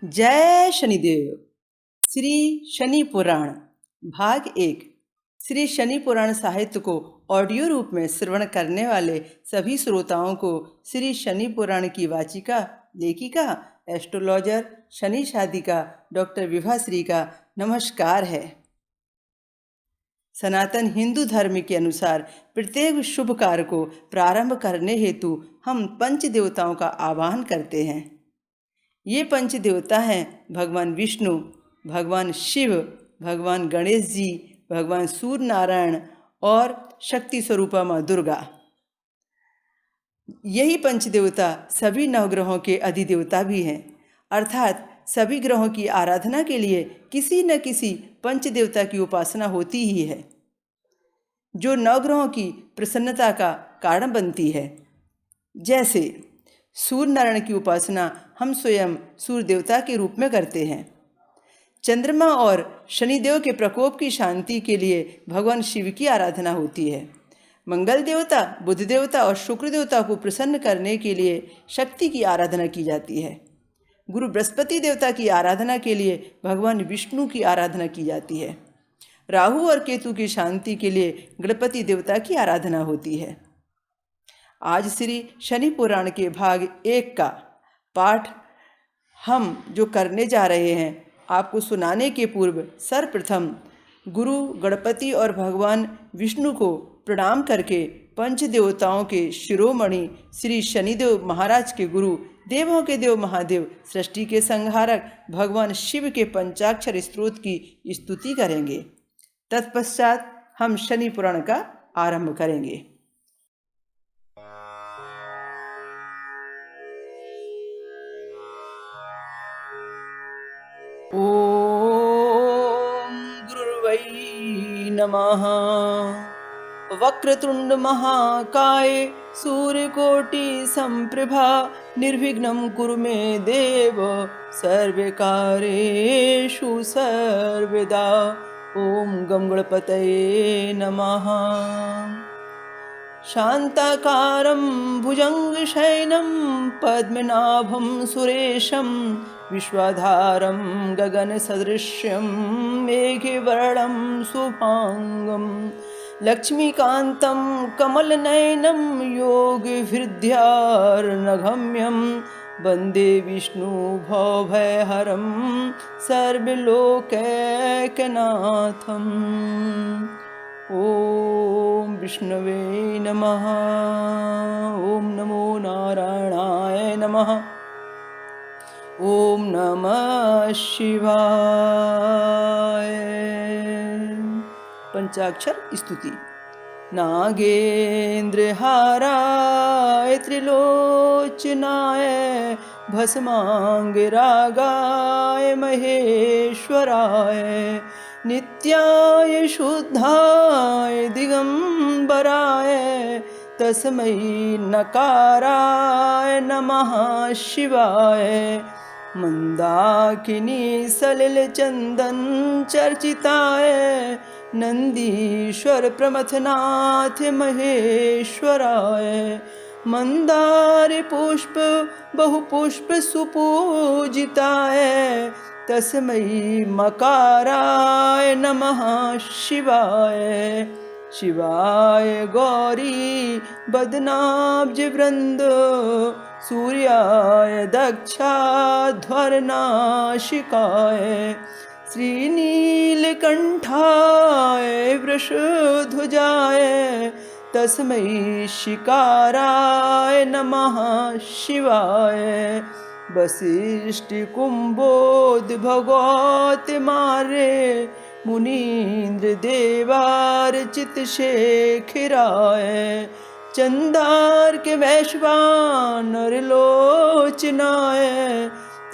जय शनिदेव। श्री शनि पुराण भाग 1। श्री शनि पुराण साहित्य को ऑडियो रूप में श्रवण करने वाले सभी श्रोताओं को श्री शनि पुराण की वाचिका, लेखिका, एस्ट्रोलॉजर, शनि शादिका डॉक्टर विभाश्री का नमस्कार है। सनातन हिंदू धर्म के अनुसार प्रत्येक शुभ कार्य को प्रारंभ करने हेतु हम पंच देवताओं का आवाहन करते हैं। ये पंच देवता हैं भगवान विष्णु, भगवान शिव, भगवान गणेश जी, भगवान सूर्य नारायण और शक्ति स्वरूपा माँ दुर्गा। यही पंच देवता सभी नवग्रहों के अधिदेवता भी हैं, अर्थात सभी ग्रहों की आराधना के लिए किसी न किसी पंच देवता की उपासना होती ही है, जो नवग्रहों की प्रसन्नता का कारण बनती है। जैसे सूर्य नारायण की उपासना हम स्वयं सूर्य देवता के रूप में करते हैं। चंद्रमा और शनिदेव के प्रकोप की शांति के लिए भगवान शिव की आराधना होती है। मंगल देवता, बुध देवता और शुक्र देवता को प्रसन्न करने के लिए शक्ति की आराधना की जाती है। गुरु बृहस्पति देवता की आराधना के लिए भगवान विष्णु की आराधना की जाती है। राहु और केतु की शांति के लिए गणपति देवता की आराधना होती है। आज श्री शनि पुराण के भाग 1 का पाठ हम जो करने जा रहे हैं, आपको सुनाने के पूर्व सर्वप्रथम गुरु गणपति और भगवान विष्णु को प्रणाम करके पंच देवताओं के शिरोमणि श्री शनिदेव महाराज के गुरु, देवों के देव महादेव, सृष्टि के संहारक भगवान शिव के पंचाक्षर स्तोत्र की स्तुति करेंगे। तत्पश्चात हम शनि पुराण का आरंभ करेंगे। ओम गुरुर्वै नमः। वक्रतुंड महाकाय सूर्यकोटि संप्रभा निर्विघ्नं कुरु मे देव सर्वकार्येषु सर्वदा। ओम गं गणपतये नमः। शान्ताकारं भुजङ्गशयनं पद्मनाभं सुरेशं विश्वाधारं गगनसदृश्यं मेघवर्णं शुभांगं लक्ष्मीकान्तं कमलनयनं योगहृद्यार्नगम्यं वन्दे विष्णु भवभयहरं सर्वलोकैकनाथम्। ओम विष्णवे नमः। ओम नमो नारायणाय नमः। ओम नमः शिवाय। पंचाक्षर स्तुति। नागेन्द्रहाराय त्रिलोचनाय भस्मांगरागाय महेश्वराय नित्याय शुद्धाय दिगंबराय तस्मै नकाराय नमः शिवाय। मंदाकिनी सलिल चंदन चर्चिताय नंदीश्वर प्रमथनाथ महेश्वराय मंदार पुष्प बहुपुष्प सुपूजिताय तस्मै मकाराय नमः शिवाय। शिवाय गौरी बदनाब्ज वृंद सूर्याय दक्षाध्वरनाशिकाय श्रीनीलकंठाय वृषध्वजाय तस्मै शिकाराय नमः शिवाय। वसिष्ठकुम्भोद्भगोत्मार्य मुनीन्द्र देवार्चित शेखराय चंदार्क वैश्वानर लोचनाय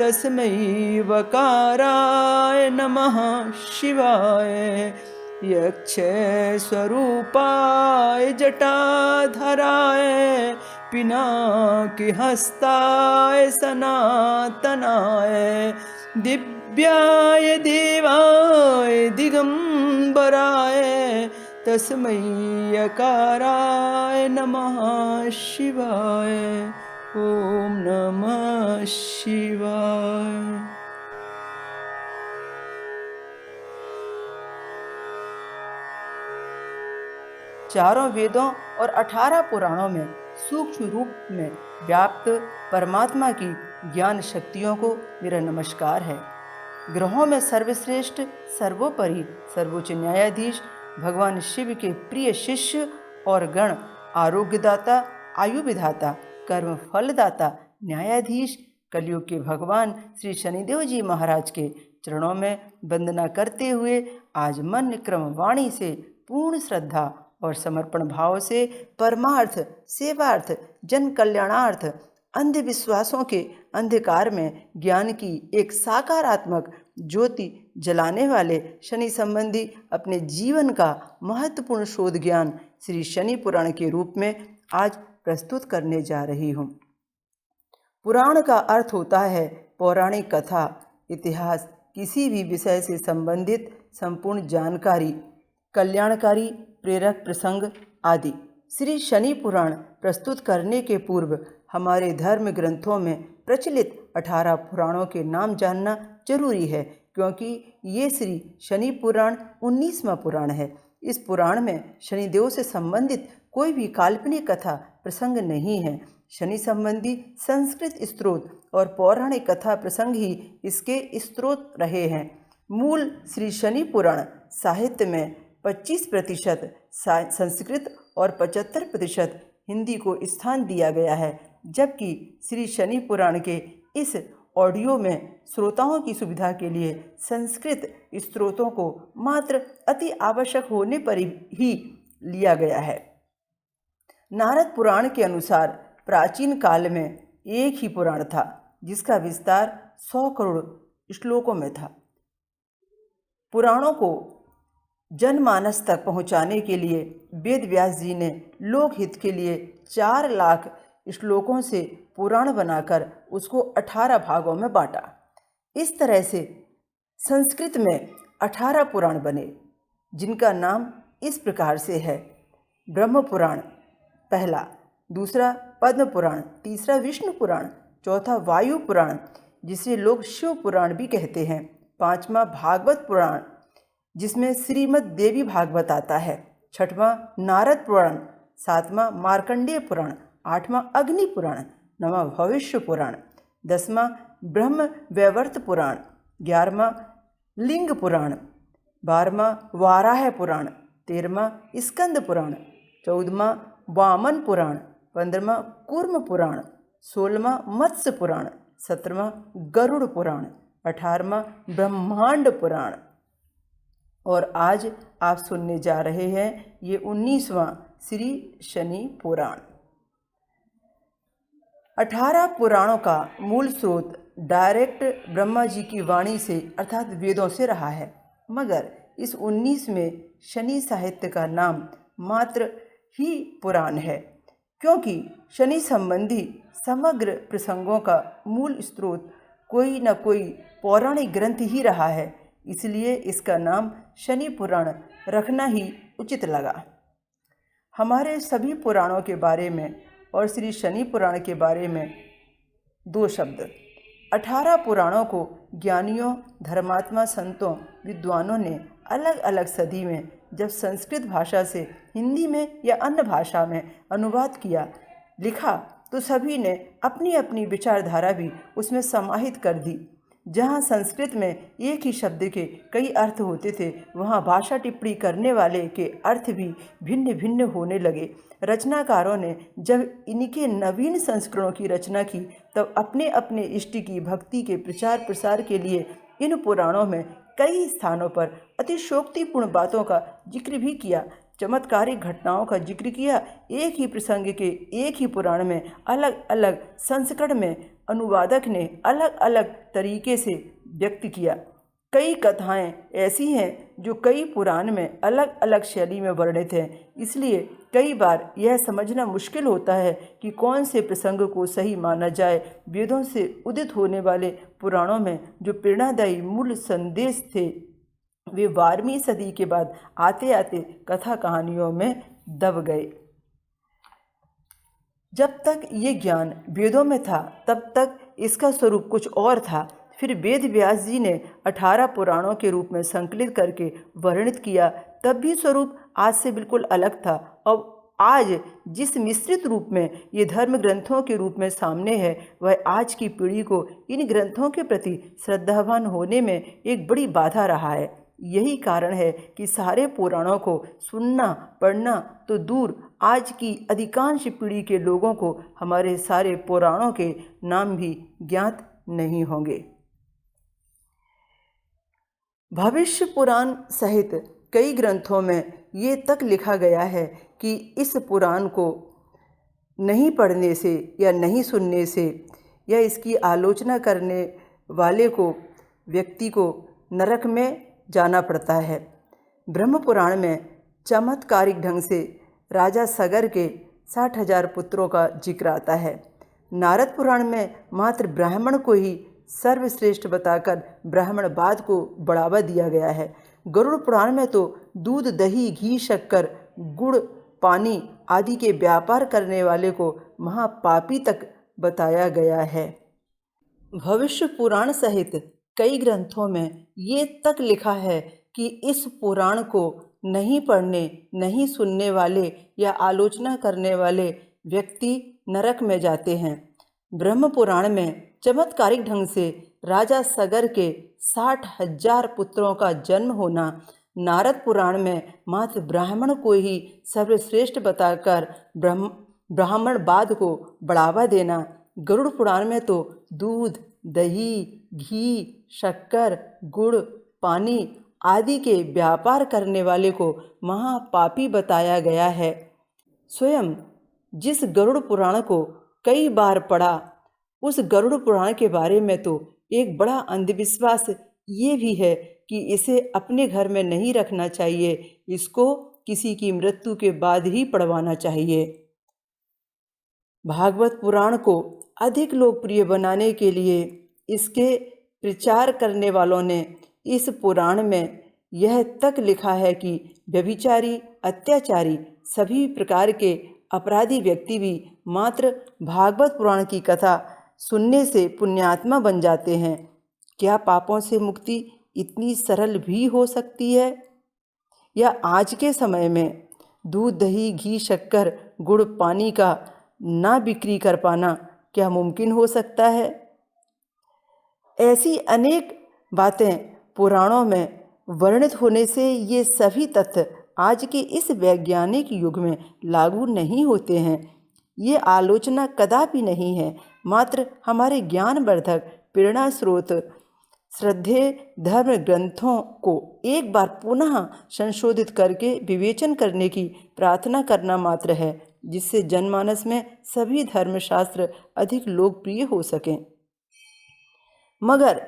तस्मै वकाराय नमः शिवाय। यक्ष स्वरूपाय जटाधराय पिनाकी हस्ताय सनातनाय दिव्याय देवाय दिगंबराय तस्मै यकाराय नमः शिवाय। ओम नमः शिवाय। चारों वेदों और 18 पुराणों में सूक्ष्म रूप में व्याप्त परमात्मा की ज्ञान शक्तियों को मेरा नमस्कार है। ग्रहों में सर्वश्रेष्ठ, सर्वोपरि, सर्वोच्च न्यायाधीश, भगवान शिव के प्रिय शिष्य और गण, आरोग्यदाता, आयु विधाता, कर्म फलदाता, न्यायाधीश, कलयुग के भगवान श्री शनिदेव जी महाराज के चरणों में वंदना करते हुए आज मन क्रम वाणी से पूर्ण श्रद्धा और समर्पण भाव से परमार्थ, सेवार्थ, जन कल्याणार्थ, अंधविश्वासों के अंधकार में ज्ञान की एक सकारात्मक ज्योति जलाने वाले शनि संबंधी अपने जीवन का महत्वपूर्ण शोध ज्ञान श्री शनि पुराण के रूप में आज प्रस्तुत करने जा रही हूँ। पुराण का अर्थ होता है पौराणिक कथा, इतिहास, किसी भी विषय से संबंधित संपूर्ण जानकारी, कल्याणकारी प्रेरक प्रसंग आदि। श्री शनि पुराण प्रस्तुत करने के पूर्व हमारे धर्म ग्रंथों में प्रचलित 18 पुराणों के नाम जानना जरूरी है, क्योंकि ये श्री शनि पुराण 19वां पुराण है। इस पुराण में शनिदेव से संबंधित कोई भी काल्पनिक कथा प्रसंग नहीं है। शनि संबंधी संस्कृत स्त्रोत और पौराणिक कथा प्रसंग ही इसके स्त्रोत रहे हैं। मूल श्री शनि पुराण साहित्य में 25% संस्कृत और 75% हिंदी को स्थान दिया गया है, जबकि श्री शनि पुराण के इस ऑडियो में श्रोताओं की सुविधा के लिए संस्कृत स्त्रोतों को मात्र अति आवश्यक होने पर ही लिया गया है। नारद पुराण के अनुसार प्राचीन काल में एक ही पुराण था, जिसका विस्तार 100 करोड़ श्लोकों में था। पुराणों को जनमानस तक पहुंचाने के लिए वेद व्यास जी ने लोकहित के लिए 4 लाख श्लोकों से पुराण बनाकर उसको 18 भागों में बांटा। इस तरह से संस्कृत में 18 पुराण बने, जिनका नाम इस प्रकार से है: ब्रह्म पुराण पहला, दूसरा पद्म पुराण, तीसरा विष्णु पुराण, चौथा वायु पुराण जिसे लोग शिव पुराण भी कहते हैं, पांचवा भागवत पुराण जिसमें श्रीमद् देवी भागवत आता है, छठवां नारद पुराण, सातवां मार्कंडेय पुराण, आठवां अग्नि पुराण, नौवां भविष्य पुराण, 10वां ब्रह्म वैवर्त पुराण, 11वां लिंग पुराण, 12वां वाराह पुराण, 13वां स्कंद पुराण, 14वां वामन पुराण, 15वां कूर्म पुराण, 16वां मत्स्य पुराण, 17वां गरुड़ पुराण, 18वां ब्रह्मांड पुराण और आज आप सुनने जा रहे हैं ये 19वां श्री शनि पुराण। 18 पुराणों का मूल स्रोत डायरेक्ट ब्रह्मा जी की वाणी से अर्थात वेदों से रहा है, मगर इस 19वें शनि साहित्य का नाम मात्र ही पुराण है, क्योंकि शनि संबंधी समग्र प्रसंगों का मूल स्रोत कोई न कोई पौराणिक ग्रंथ ही रहा है। इसलिए इसका नाम शनि पुराण रखना ही उचित लगा। हमारे सभी पुराणों के बारे में और श्री शनि पुराण के बारे में 2 शब्द। 18 पुराणों को ज्ञानियों, धर्मात्मा, संतों, विद्वानों ने अलग अलग सदी में जब संस्कृत भाषा से हिंदी में या अन्य भाषा में अनुवाद किया, लिखा, तो सभी ने अपनी अपनी विचारधारा भी उसमें समाहित कर दी। जहाँ संस्कृत में एक ही शब्द के कई अर्थ होते थे, वहाँ भाषा टिप्पणी करने वाले के अर्थ भी भिन्न भिन्न होने लगे। रचनाकारों ने जब इनके नवीन संस्करणों की रचना की, तब अपने अपने इष्ट की भक्ति के प्रचार प्रसार के लिए इन पुराणों में कई स्थानों पर अतिशयोक्तिपूर्ण बातों का जिक्र भी किया, चमत्कारिक घटनाओं का जिक्र किया। एक ही प्रसंग के एक ही पुराण में अलग अलग संस्करण में अनुवादक ने अलग अलग तरीके से व्यक्त किया। कई कथाएं ऐसी हैं जो कई पुराण में अलग अलग शैली में वर्णित हैं, इसलिए कई बार यह समझना मुश्किल होता है कि कौन से प्रसंग को सही माना जाए। वेदों से उदित होने वाले पुराणों में जो प्रेरणादायी मूल संदेश थे, वे 12वीं सदी के बाद आते आते कथा कहानियों में दब गए। जब तक ये ज्ञान वेदों में था, तब तक इसका स्वरूप कुछ और था। फिर वेद व्यास जी ने 18 पुराणों के रूप में संकलित करके वर्णित किया, तब भी स्वरूप आज से बिल्कुल अलग था अब आज जिस मिश्रित रूप में ये धर्म ग्रंथों के रूप में सामने है, वह आज की पीढ़ी को इन ग्रंथों के प्रति श्रद्धावान होने में एक बड़ी बाधा रहा है। यही कारण है कि सारे पुराणों को सुनना पढ़ना तो दूर, आज की अधिकांश पीढ़ी के लोगों को हमारे सारे पुराणों के नाम भी ज्ञात नहीं होंगे। भविष्य पुराण सहित कई ग्रंथों में ये तक लिखा गया है कि इस पुराण को नहीं पढ़ने से या नहीं सुनने से या इसकी आलोचना करने वाले को, व्यक्ति को नरक में जाना पड़ता है। ब्रह्म पुराण में चमत्कारिक ढंग से राजा सगर के 60,000 पुत्रों का जिक्र आता है। नारद पुराण में मात्र ब्राह्मण को ही सर्वश्रेष्ठ बताकर ब्राह्मणवाद को बढ़ावा दिया गया है। गरुड़ पुराण में तो दूध, दही, घी, शक्कर, गुड़, पानी आदि के व्यापार करने वाले को महापापी तक बताया गया है। भविष्य पुराण सहित कई ग्रंथों में ये तक लिखा है कि इस पुराण को नहीं पढ़ने, नहीं सुनने वाले या आलोचना करने वाले व्यक्ति नरक में जाते हैं। ब्रह्म पुराण में चमत्कारिक ढंग से राजा सगर के 60,000 पुत्रों का जन्म होना, नारद पुराण में मात्र ब्राह्मण को ही सर्वश्रेष्ठ बताकर ब्राह्मणवाद को बढ़ावा देना, गरुड़ पुराण में तो दूध, दही, घी, शक्कर, गुड़, पानी आदि के व्यापार करने वाले को महापापी बताया गया है। स्वयं जिस गरुड़ पुराण को कई बार पढ़ा, उस गरुड़ पुराण के बारे में तो एक बड़ा अंधविश्वास ये भी है कि इसे अपने घर में नहीं रखना चाहिए, इसको किसी की मृत्यु के बाद ही पढ़वाना चाहिए। भागवत पुराण को अधिक लोकप्रिय बनाने के लिए इसके प्रचार करने वालों ने इस पुराण में यह तक लिखा है कि व्यभिचारी, अत्याचारी, सभी प्रकार के अपराधी व्यक्ति भी मात्र भागवत पुराण की कथा सुनने से पुण्यात्मा बन जाते हैं। क्या पापों से मुक्ति इतनी सरल भी हो सकती है? या आज के समय में दूध, दही, घी, शक्कर, गुड़, पानी का ना बिक्री कर पाना क्या मुमकिन हो सकता है? ऐसी अनेक बातें पुराणों में वर्णित होने से ये सभी तथ्य आज के इस वैज्ञानिक युग में लागू नहीं होते हैं। ये आलोचना कदापि नहीं है, मात्र हमारे ज्ञानवर्धक प्रेरणा स्रोत श्रद्धेय धर्म ग्रंथों को एक बार पुनः संशोधित करके विवेचन करने की प्रार्थना करना मात्र है, जिससे जनमानस में सभी धर्मशास्त्र अधिक लोकप्रिय हो सकें। मगर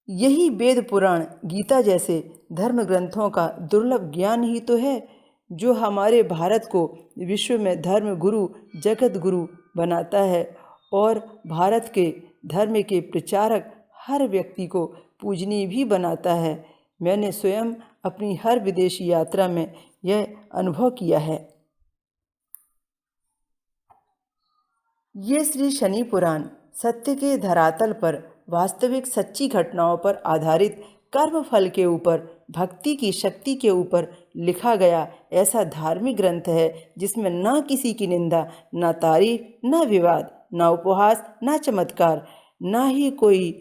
यही वेद पुराण, गीता जैसे धर्म ग्रंथों का दुर्लभ ज्ञान ही तो है जो हमारे भारत को विश्व में धर्म गुरु, जगत गुरु बनाता है और भारत के धर्म के प्रचारक हर व्यक्ति को पूजनीय भी बनाता है। मैंने स्वयं अपनी हर विदेशी यात्रा में यह अनुभव किया है। ये श्री शनि पुराण सत्य के धरातल पर वास्तविक सच्ची घटनाओं पर आधारित कर्म फल के ऊपर, भक्ति की शक्ति के ऊपर लिखा गया ऐसा धार्मिक ग्रंथ है जिसमें न किसी की निंदा, न तारीफ, न विवाद, न उपहास, न चमत्कार, न ही कोई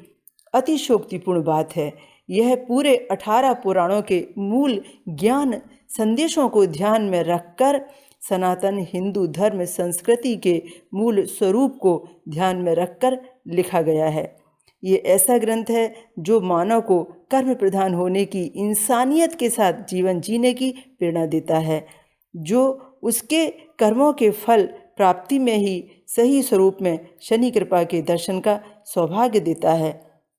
अतिशोक्तिपूर्ण बात है। यह पूरे 18 पुराणों के मूल ज्ञान संदेशों को ध्यान में रखकर सनातन हिंदू धर्म संस्कृति के मूल स्वरूप को ध्यान में रखकर लिखा गया है। ये ऐसा ग्रंथ है जो मानव को कर्म प्रधान होने की, इंसानियत के साथ जीवन जीने की प्रेरणा देता है, जो उसके कर्मों के फल प्राप्ति में ही सही स्वरूप में शनि कृपा के दर्शन का सौभाग्य देता है।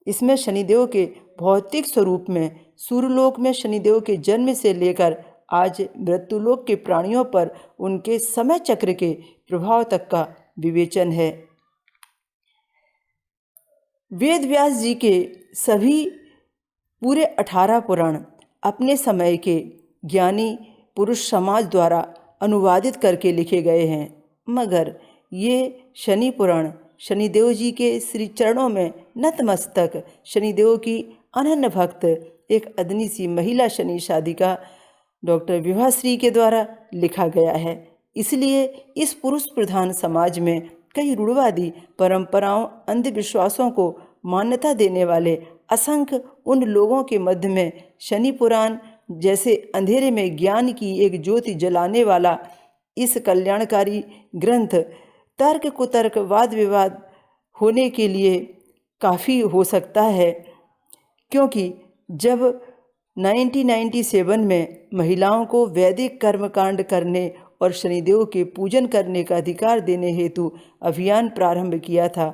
इसमें शनिदेव के भौतिक स्वरूप में, सूर्यलोक में शनिदेव के जन्म से लेकर आज मृत्युलोक के प्राणियों पर उनके समय चक्र के प्रभाव तक का विवेचन है। वेद व्यास जी के सभी पूरे 18 पुराण अपने समय के ज्ञानी पुरुष समाज द्वारा अनुवादित करके लिखे गए हैं, मगर ये शनि पुराण शनिदेव जी के श्री चरणों में नतमस्तक शनिदेव की अनन्य भक्त एक अदनी सी महिला शनि शादिका डॉक्टर विभाश्री के द्वारा लिखा गया है। इसलिए इस पुरुष प्रधान समाज में कई रूढ़वादी परंपराओं, अंधविश्वासों को मान्यता देने वाले असंख्य उन लोगों के मध्य में शनि पुराण जैसे अंधेरे में ज्ञान की एक ज्योति जलाने वाला इस कल्याणकारी ग्रंथ तर्क कुतर्क वाद विवाद होने के लिए काफ़ी हो सकता है, क्योंकि जब 1997 में महिलाओं को वैदिक कर्मकांड करने और शनिदेव के पूजन करने का अधिकार देने हेतु अभियान प्रारंभ किया था,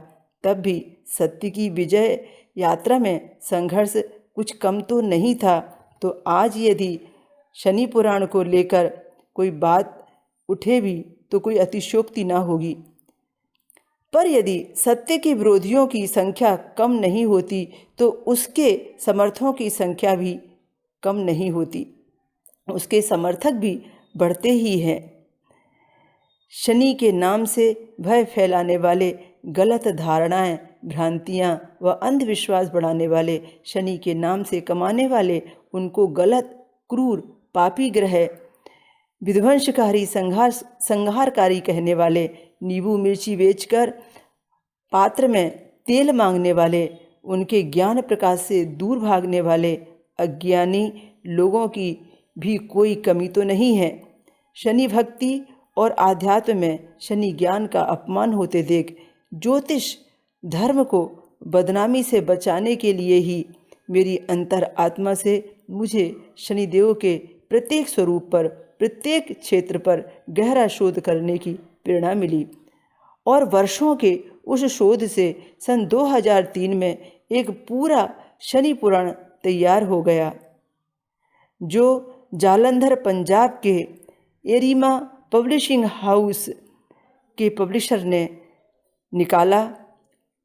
तब भी सत्य की विजय यात्रा में संघर्ष कुछ कम तो नहीं था। तो आज यदि शनि पुराण को लेकर कोई बात उठे भी तो कोई अतिशयोक्ति ना होगी। पर यदि सत्य के विरोधियों की संख्या कम नहीं होती तो उसके समर्थकों की संख्या भी कम नहीं होती, उसके समर्थक भी बढ़ते ही हैं। शनि के नाम से भय फैलाने वाले, गलत धारणाएं, भ्रांतियां व अंधविश्वास बढ़ाने वाले, शनि के नाम से कमाने वाले, उनको गलत, क्रूर, पापी ग्रह, विध्वंसकारी, संहारकारी कहने वाले, नींबू मिर्ची बेचकर पात्र में तेल मांगने वाले, उनके ज्ञान प्रकाश से दूर भागने वाले अज्ञानी लोगों की भी कोई कमी तो नहीं है। शनि भक्ति और आध्यात्म में शनि ज्ञान का अपमान होते देख ज्योतिष धर्म को बदनामी से बचाने के लिए ही मेरी अंतर आत्मा से मुझे शनिदेव के प्रत्येक स्वरूप पर, प्रत्येक क्षेत्र पर गहरा शोध करने की प्रेरणा मिली। और वर्षों के उस शोध से सन 2003 में एक पूरा शनि पुराण तैयार हो गया, जो जालंधर पंजाब के एरिमा पब्लिशिंग हाउस के पब्लिशर ने निकाला,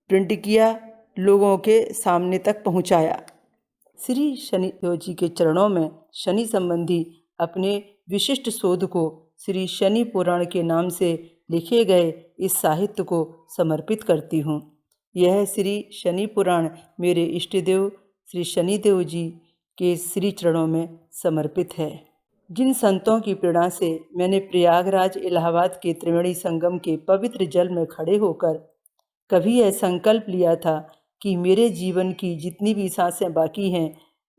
प्रिंट किया, लोगों के सामने तक पहुंचाया। श्री शनिदेव जी के चरणों में शनि संबंधी अपने विशिष्ट शोध को श्री शनि पुराण के नाम से लिखे गए इस साहित्य को समर्पित करती हूँ। यह श्री शनि पुराण मेरे इष्टदेव श्री शनिदेव जी के श्री चरणों में समर्पित है। जिन संतों की प्रेरणा से मैंने प्रयागराज इलाहाबाद के त्रिवेणी संगम के पवित्र जल में खड़े होकर कभी यह संकल्प लिया था कि मेरे जीवन की जितनी भी सांसें बाकी हैं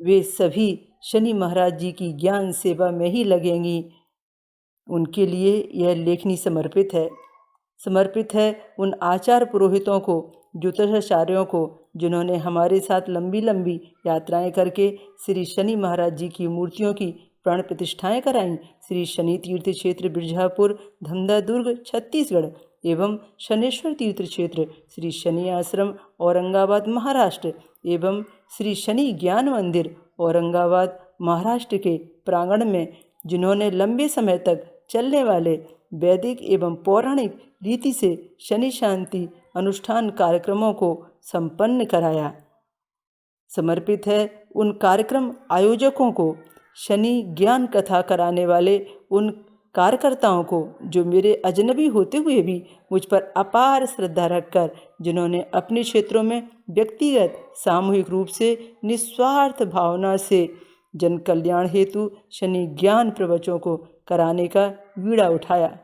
वे सभी शनि महाराज जी की ज्ञान सेवा में ही लगेंगी, उनके लिए यह लेखनी समर्पित है उन आचार्य पुरोहितों को, ज्योतिषाचार्यों को, जिन्होंने हमारे साथ लंबी लंबी यात्राएं करके श्री शनि महाराज जी की मूर्तियों की प्राण प्रतिष्ठाएं कराईं। श्री शनि तीर्थ क्षेत्र बिरजापुर, धमदा दुर्ग, छत्तीसगढ़ एवं शनेश्वर तीर्थ क्षेत्र श्री शनि आश्रम औरंगाबाद महाराष्ट्र एवं श्री शनि ज्ञान मंदिर औरंगाबाद महाराष्ट्र के प्रांगण में, जिन्होंने लंबे समय तक चलने वाले वैदिक एवं पौराणिक रीति से शनि शांति अनुष्ठान कार्यक्रमों को संपन्न कराया। समर्पित है उन कार्यक्रम आयोजकों को, शनि ज्ञान कथा कराने वाले उन कार्यकर्ताओं को जो मेरे अजनबी होते हुए भी मुझ पर अपार श्रद्धा रखकर, जिन्होंने अपने क्षेत्रों में व्यक्तिगत सामूहिक रूप से निस्वार्थ भावना से जन कल्याण हेतु शनि ज्ञान प्रवचनों को कराने का बीड़ा उठाया।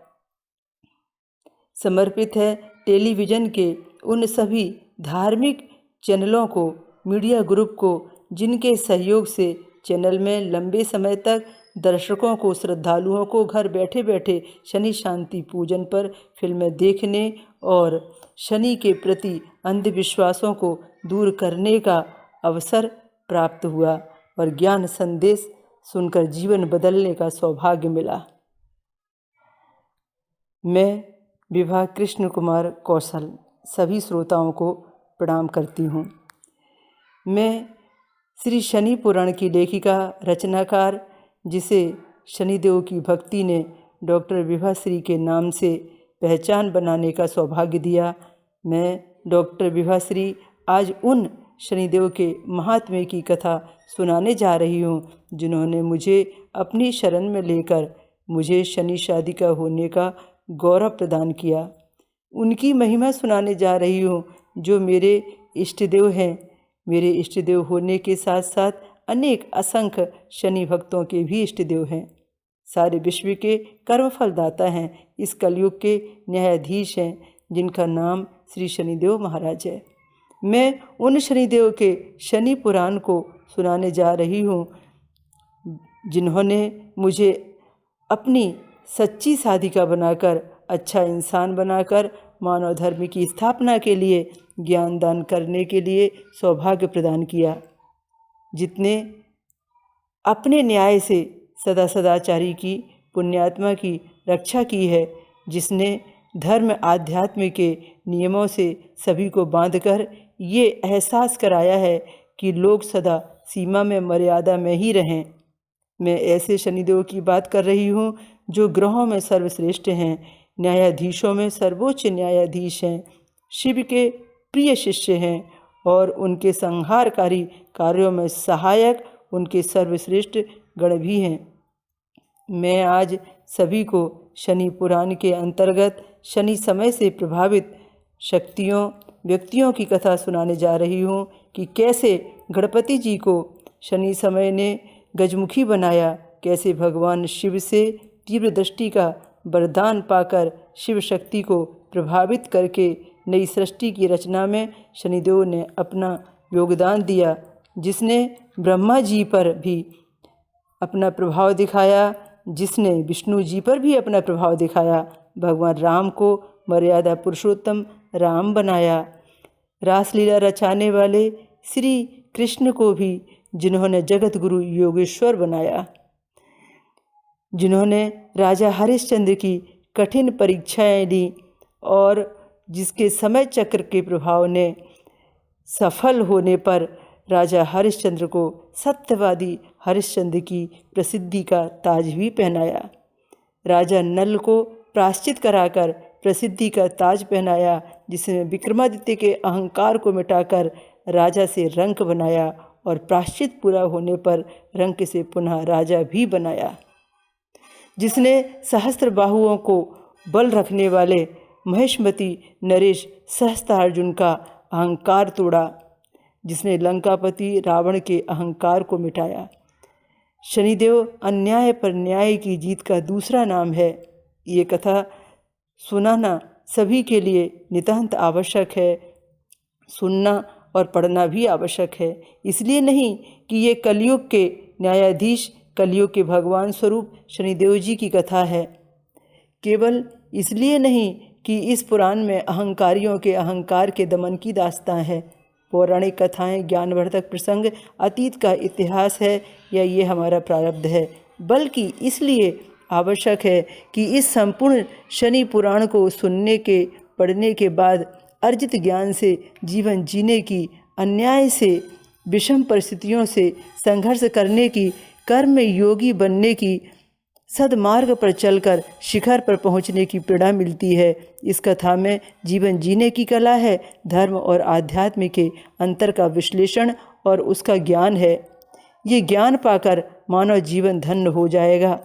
समर्पित है टेलीविज़न के उन सभी धार्मिक चैनलों को, मीडिया ग्रुप को, जिनके सहयोग से चैनल में लंबे समय तक दर्शकों को, श्रद्धालुओं को घर बैठे बैठे शनि शांति पूजन पर फिल्में देखने और शनि के प्रति अंधविश्वासों को दूर करने का अवसर प्राप्त हुआ और ज्ञान संदेश सुनकर जीवन बदलने का सौभाग्य मिला। मैं विभा कृष्ण कुमार कौशल सभी श्रोताओं को प्रणाम करती हूँ। मैं श्री शनि पुराण की लेखिका, रचनाकार, जिसे शनिदेव की भक्ति ने डॉक्टर विभाश्री के नाम से पहचान बनाने का सौभाग्य दिया। मैं डॉक्टर विभाश्री आज उन शनिदेव के महात्म्य की कथा सुनाने जा रही हूँ, जिन्होंने मुझे अपनी शरण में लेकर मुझे शनि शादी का होने का गौरव प्रदान किया। उनकी महिमा सुनाने जा रही हूँ जो मेरे इष्टदेव हैं। मेरे इष्टदेव होने के साथ साथ अनेक असंख्य शनि भक्तों के भी इष्ट देव हैं। सारे विश्व के कर्मफल दाता हैं। इस कलयुग के न्यायाधीश हैं, जिनका नाम श्री शनिदेव महाराज है। मैं उन शनिदेव के शनि पुराण को सुनाने जा रही हूँ, जिन्होंने मुझे अपनी सच्ची साधिका बनाकर, अच्छा इंसान बनाकर मानव धर्म की स्थापना के लिए, ज्ञान दान करने के लिए सौभाग्य प्रदान किया। जितने अपने न्याय से सदा सदाचारी की, पुण्यात्मा की रक्षा की है, जिसने धर्म आध्यात्म के नियमों से सभी को बांधकर ये एहसास कराया है कि लोग सदा सीमा में, मर्यादा में ही रहें। मैं ऐसे शनिदेव की बात कर रही हूँ जो ग्रहों में सर्वश्रेष्ठ हैं, न्यायाधीशों में सर्वोच्च न्यायाधीश हैं, शिव के प्रिय शिष्य हैं और उनके संहारकारी कार्यों में सहायक उनके सर्वश्रेष्ठ गण भी हैं। मैं आज सभी को शनि पुराण के अंतर्गत शनि समय से प्रभावित शक्तियों, व्यक्तियों की कथा सुनाने जा रही हूँ कि कैसे गणपति जी को शनि समय ने गजमुखी बनाया, कैसे भगवान शिव से तीव्र दृष्टि का वरदान पाकर शिव शक्ति को प्रभावित करके नई सृष्टि की रचना में शनिदेव ने अपना योगदान दिया, जिसने ब्रह्मा जी पर भी अपना प्रभाव दिखाया, जिसने विष्णु जी पर भी अपना प्रभाव दिखाया, भगवान राम को मर्यादा पुरुषोत्तम राम बनाया, रासलीला रचाने वाले श्री कृष्ण को भी जिन्होंने जगत गुरु योगेश्वर बनाया, जिन्होंने राजा हरिश्चंद्र की कठिन परीक्षाएं ली और जिसके समय चक्र के प्रभाव ने सफल होने पर राजा हरिश्चंद्र को सत्यवादी हरिश्चंद्र की प्रसिद्धि का ताज भी पहनाया, राजा नल को प्रायश्चित कराकर प्रसिद्धि का ताज पहनाया, जिसने विक्रमादित्य के अहंकार को मिटाकर राजा से रंक बनाया और प्रायश्चित पूरा होने पर रंक से पुनः राजा भी बनाया, जिसने सहस्त्र बाहुओं को बल रखने वाले महेशमती नरेश सहस्त्रार्जुन का अहंकार तोड़ा, जिसने लंकापति रावण के अहंकार को मिटाया। शनिदेव अन्याय पर न्याय की जीत का दूसरा नाम है। ये कथा सुनाना सभी के लिए नितांत आवश्यक है, सुनना और पढ़ना भी आवश्यक है। इसलिए नहीं कि ये कलयुग के न्यायाधीश, कलयुग के भगवान स्वरूप शनिदेव जी की कथा है, केवल इसलिए नहीं कि इस पुराण में अहंकारियों के अहंकार के दमन की दास्तां है, पौराणिक कथाएं, ज्ञानवर्धक प्रसंग, अतीत का इतिहास है या ये हमारा प्रारब्ध है, बल्कि इसलिए आवश्यक है कि इस संपूर्ण शनि पुराण को सुनने के, पढ़ने के बाद अर्जित ज्ञान से जीवन जीने की, अन्याय से, विषम परिस्थितियों से संघर्ष करने की, कर्म योगी बनने की, सदमार्ग पर चलकर शिखर पर पहुंचने की प्रेरणा मिलती है। इस कथा में जीवन जीने की कला है, धर्म और आध्यात्म के अंतर का विश्लेषण और उसका ज्ञान है। ये ज्ञान पाकर मानव जीवन धन्य हो जाएगा।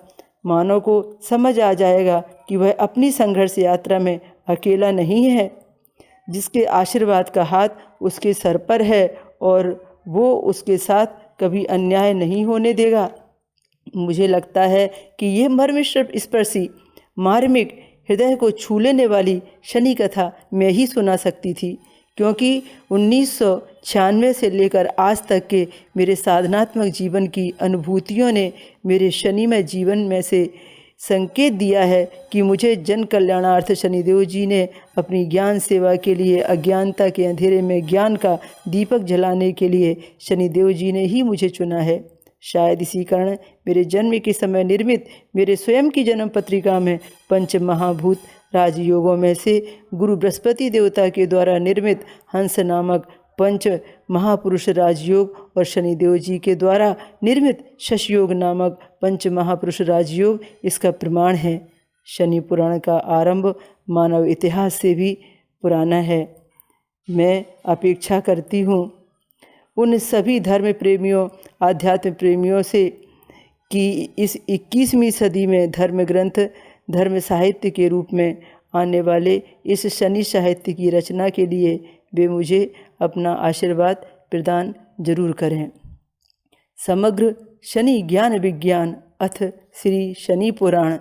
मानव को समझ आ जाएगा कि वह अपनी संघर्ष यात्रा में अकेला नहीं है, जिसके आशीर्वाद का हाथ उसके सर पर है और वो उसके साथ कभी अन्याय नहीं होने देगा। मुझे लगता है कि ये मर्म स्पर्शी, मार्मिक, हृदय को छू लेने वाली शनि कथा मैं ही सुना सकती थी, क्योंकि 1996 से लेकर आज तक के मेरे साधनात्मक जीवन की अनुभूतियों ने मेरे शनिमय जीवन में से संकेत दिया है कि मुझे जन कल्याणार्थ शनिदेव जी ने अपनी ज्ञान सेवा के लिए, अज्ञानता के अंधेरे में ज्ञान का दीपक जलाने के लिए शनिदेव जी ने ही मुझे चुना है। शायद इसी कारण मेरे जन्म के समय निर्मित मेरे स्वयं की जन्म पत्रिका में पंच महाभूत राजयोगों में से गुरु बृहस्पति देवता के द्वारा निर्मित हंस नामक पंच महापुरुष राजयोग और शनिदेव जी के द्वारा निर्मित शशयोग नामक पंच महापुरुष राजयोग इसका प्रमाण है। शनि पुराण का आरंभ मानव इतिहास से भी पुराना है। मैं अपेक्षा करती हूँ उन सभी धर्म प्रेमियों, आध्यात्म प्रेमियों से कि इस 21वीं सदी में धर्म ग्रंथ, धर्म साहित्य के रूप में आने वाले इस शनि साहित्य की रचना के लिए वे मुझे अपना आशीर्वाद प्रदान जरूर करें। समग्र शनि ज्ञान विज्ञान अथ श्री शनि पुराण।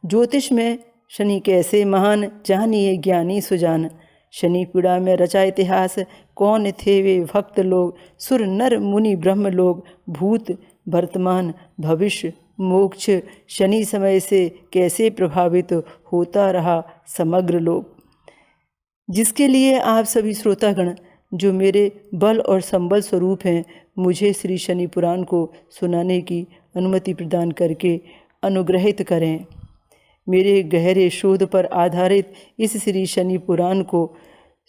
ज्योतिष में शनि कैसे महान, जानिए ज्ञानी सुजान। शनि पीड़ा में रचा इतिहास, कौन थे वे भक्त लोग। सुर नर मुनि ब्रह्म लोग, भूत वर्तमान भविष्य मोक्ष। शनि समय से कैसे प्रभावित होता रहा समग्र लोग। जिसके लिए आप सभी श्रोतागण जो मेरे बल और संबल स्वरूप हैं, मुझे श्री शनि पुराण को सुनाने की अनुमति प्रदान करके अनुग्रहित करें। मेरे गहरे शोध पर आधारित इस श्री शनि पुराण को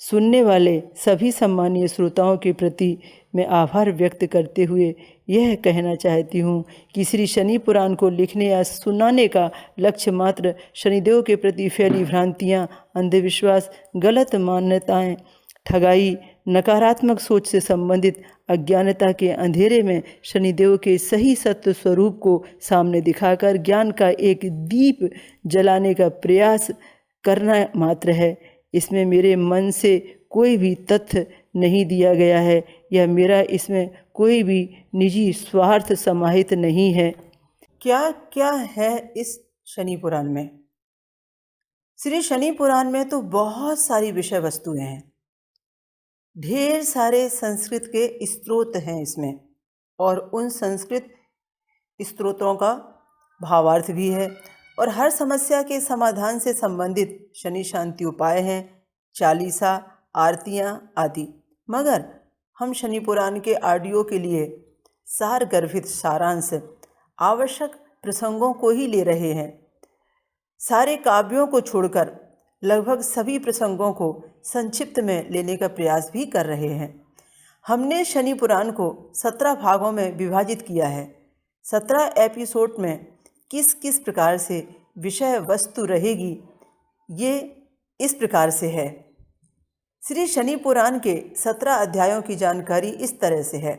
सुनने वाले सभी सम्मानीय श्रोताओं के प्रति मैं आभार व्यक्त करते हुए यह कहना चाहती हूँ कि श्री शनि पुराण को लिखने या सुनाने का लक्ष्य मात्र शनिदेव के प्रति फैली भ्रांतियाँ, अंधविश्वास, गलत मान्यताएं, ठगाई, नकारात्मक सोच से संबंधित अज्ञानता के अंधेरे में शनिदेव के सही सत्य स्वरूप को सामने दिखाकर ज्ञान का एक दीप जलाने का प्रयास करना मात्र है। इसमें मेरे मन से कोई भी तथ्य नहीं दिया गया है या मेरा इसमें कोई भी निजी स्वार्थ समाहित नहीं है। क्या क्या है इस शनि पुराण में? श्री शनि पुराण में तो बहुत सारी विषय वस्तुएं हैं, ढेर सारे संस्कृत के स्रोत हैं इसमें, और उन संस्कृत स्रोतों का भावार्थ भी है, और हर समस्या के समाधान से संबंधित शनि शांति उपाय हैं, चालीसा, आरतियाँ आदि। मगर हम शनि पुराण के ऑडियो के लिए सार गर्भित सारांश, आवश्यक प्रसंगों को ही ले रहे हैं। सारे काव्यों को छोड़कर लगभग सभी प्रसंगों को संक्षिप्त में लेने का प्रयास भी कर रहे हैं। हमने शनि पुराण को 17 भागों में विभाजित किया है। 17 एपिसोड में किस किस प्रकार से विषय वस्तु रहेगी, ये इस प्रकार से है। श्री शनि पुराण के 17 अध्यायों की जानकारी इस तरह से है।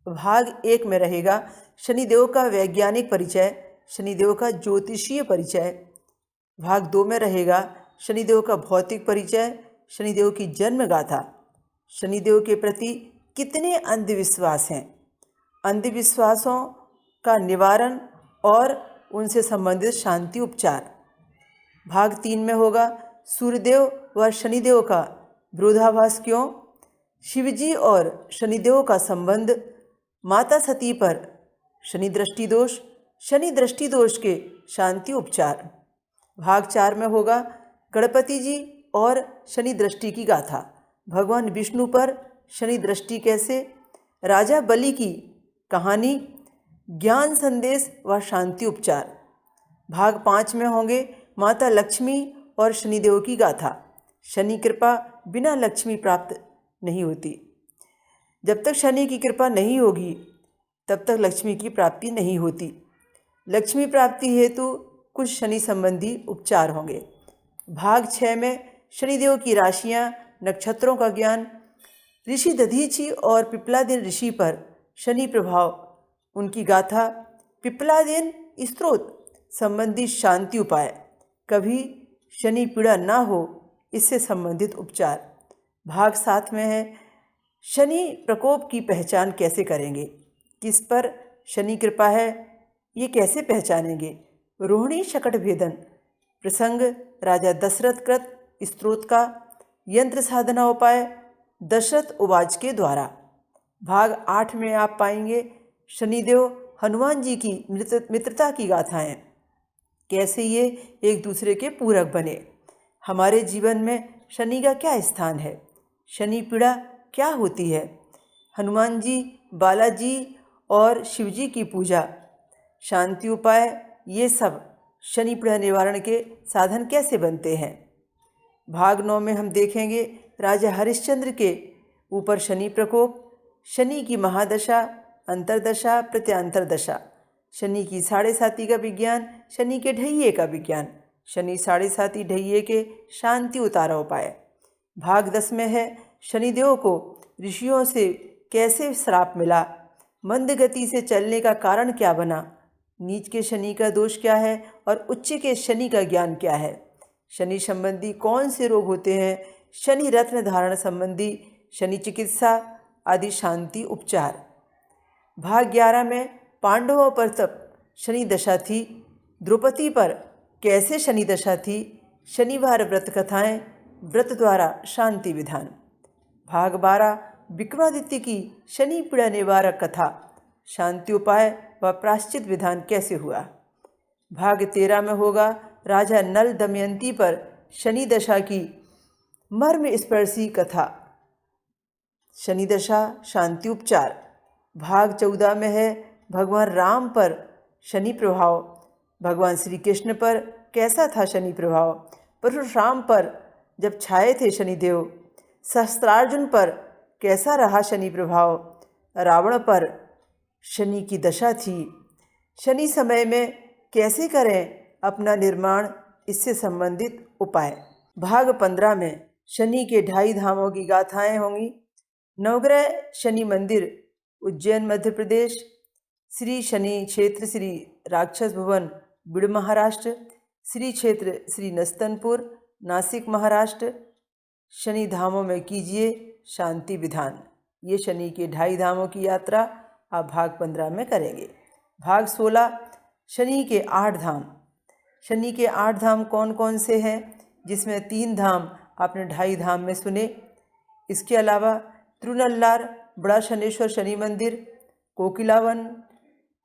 भाग 1 में रहेगा शनिदेव का वैज्ञानिक परिचय, शनिदेव का ज्योतिषीय परिचय। भाग 2 में रहेगा शनिदेव का भौतिक परिचय, शनिदेव की जन्म गाथा, शनिदेव के प्रति कितने अंधविश्वास हैं, अंधविश्वासों का निवारण और उनसे संबंधित शांति उपचार। भाग 3 में होगा सूर्यदेव व शनिदेव का विरोधाभास क्यों, शिवजी और शनिदेव का संबंध, माता सती पर शनि दृष्टि दोष के शांति उपचार। भाग 4 में होगा गणपति जी और शनि दृष्टि की गाथा, भगवान विष्णु पर शनि दृष्टि कैसे, राजा बलि की कहानी, ज्ञान संदेश व शांति उपचार। भाग 5 में होंगे माता लक्ष्मी और शनिदेव की गाथा, शनि कृपा बिना लक्ष्मी प्राप्त नहीं होती। जब तक शनि की कृपा नहीं होगी तब तक लक्ष्मी की प्राप्ति नहीं होती। लक्ष्मी प्राप्ति हेतु कुछ शनि संबंधी उपचार होंगे। भाग 6 में शनिदेव की राशियां, नक्षत्रों का ज्ञान, ऋषि दधीची और पिप्लादिन ऋषि पर शनि प्रभाव, उनकी गाथा, पिप्लादिन स्त्रोत संबंधी शांति उपाय, कभी शनि पीड़ा ना हो इससे संबंधित उपचार। भाग 7 में है शनि प्रकोप की पहचान कैसे करेंगे, किस पर शनि कृपा है ये कैसे पहचानेंगे। रोहिणी शकट भेदन प्रसंग, राजा दशरथ कृत स्त्रोत का यंत्र साधना उपाय दशरथ उवाच के द्वारा। भाग 8 में आप पाएंगे शनिदेव हनुमान जी की मित्रता की गाथाएं, कैसे ये एक दूसरे के पूरक बने। हमारे जीवन में शनि का क्या स्थान है, शनि पीड़ा क्या होती है, हनुमान जी, बालाजी और शिवजी की पूजा, शांति उपाय, ये सब शनि पीड़ा निवारण के साधन कैसे बनते हैं। भाग 9 में हम देखेंगे राजा हरिश्चंद्र के ऊपर शनि प्रकोप, शनि की महादशा, अंतरदशा, प्रत्यांतरदशा, शनि की साढ़े साती का विज्ञान, शनि के ढैये का विज्ञान, शनि साढ़े साती ढैये के शांति उतारा उपाय। भाग 10 में है शनिदेव को ऋषियों से कैसे श्राप मिला, मंद गति से चलने का कारण क्या बना, नीच के शनि का दोष क्या है और उच्च के शनि का ज्ञान क्या है, शनि संबंधी कौन से रोग होते हैं, शनि रत्न धारण संबंधी, शनि चिकित्सा आदि शांति उपचार। भाग 11 में पांडवों पर तब शनि दशा थी, द्रौपदी पर कैसे शनि दशा थी, शनिवार व्रत कथाएं, व्रत द्वारा शांति विधान। भाग 12 विक्रमादित्य की शनि पीड़ा निवारक कथा, शांति उपाय व प्रायश्चित विधान कैसे हुआ। भाग 13 में होगा राजा नल दमयंती पर शनि दशा की मर्म स्पर्शी कथा, शनि दशा शांति उपचार। भाग 14 में है भगवान राम पर शनि प्रभाव, भगवान श्री कृष्ण पर कैसा था शनि प्रभाव, परशुराम पर जब छाए थे शनिदेव, सहस्त्रार्जुन पर कैसा रहा शनि प्रभाव, रावण पर शनि की दशा थी, शनि समय में कैसे करें अपना निर्माण, इससे संबंधित उपाय। भाग 15 में शनि के 2.5 धामों की गाथाएं होंगी। नवग्रह शनि मंदिर उज्जैन मध्य प्रदेश, श्री शनि क्षेत्र श्री राक्षस भवन बीड़ महाराष्ट्र, श्री क्षेत्र श्री नस्तनपुर नासिक महाराष्ट्र। शनि धामों में कीजिए शांति विधान। ये शनि के 2.5 धामों की यात्रा आप भाग 15 में करेंगे। भाग 16 शनि के 8 धाम। शनि के 8 धाम कौन कौन से हैं, जिसमें 3 धाम आपने 2.5 धाम में सुने। इसके अलावा तिरुनल्लार बड़ा शनेश्वर शनि मंदिर, कोकिलावन,